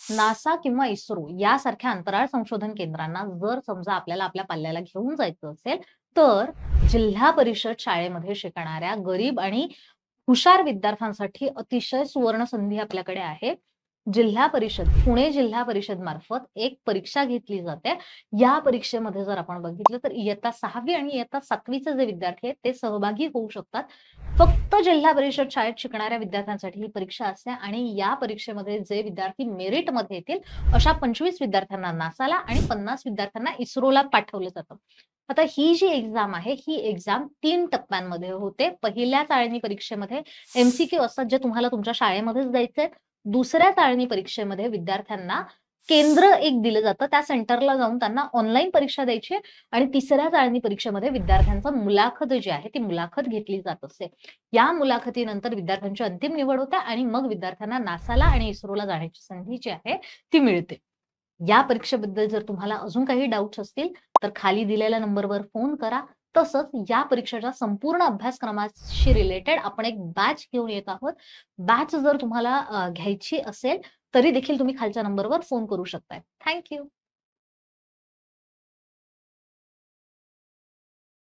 NASA किंवा इस्रो यासारख्या अंतराळ संशोधन केंद्रांना जर समजा आपल्याला आपल्या पल्ल्याला घेऊन जायचं असेल, तर जिल्हा परिषद शाळेमध्ये शिकणाऱ्या गरीब आणि हुशार विद्यार्थ्यांसाठी अतिशय सुवर्ण संधी आपल्याकडे आहे. जिल्हा परिषद, पुणे जिल्हा परिषद मार्फत एक परीक्षा घेतली जाते. या परीक्षेमध्ये जर आपण बघितलं तर इयत्ता 6वी आणि इयत्ता 7वी चे जे विद्यार्थी आहेत ते सहभागी होऊ शकतात. फक्त जिल्हा परिषद शाळेत शिकणाऱ्या विद्यार्थ्यांसाठी ही परीक्षा असते आणि या परीक्षेमध्ये जे विद्यार्थी मेरिटमध्ये येतील अशा 25 विद्यार्थ्यांना नासाला आणि 50 विद्यार्थ्यांना इस्रोला पाठवलं जातं. आता ही जी एक्झाम आहे, ही एक्झाम 3 टप्प्यांमध्ये होते. पहिल्या चाळणी परीक्षेमध्ये एम-सी-क्यू असतात, जे तुम्हाला तुमच्या शाळेमध्येच द्यायचे आहेत. दुसऱ्या चाळणी परीक्षेमध्ये विद्यार्थ्यांना केंद्र एक दिलं जातं. त्या सेंटरला जाऊन त्यांना ऑनलाईन परीक्षा द्यायची आहे आणि तिसऱ्या चाळणी परीक्षेमध्ये विद्यार्थ्यांचा मुलाखत जी आहे, ती मुलाखत घेतली जात असते. या मुलाखतीनंतर विद्यार्थ्यांची अंतिम निवड होते आणि मग विद्यार्थ्यांना नासाला आणि इस्रोला जाण्याची संधी जी आहे, ती मिळते. या परीक्षेबद्दल जर तुम्हाला अजून काही डाउट्स असतील, तर खाली दिलेल्या नंबरवर फोन करा. तसंच या परीक्षेच्या संपूर्ण अभ्यासक्रमाशी रिलेटेड आपण एक बॅच घेऊन येत आहोत. बॅच जर तुम्हाला घ्यायची असेल, तरी देखील तुम्ही खालच्या नंबरवर फोन करू शकताय. थँक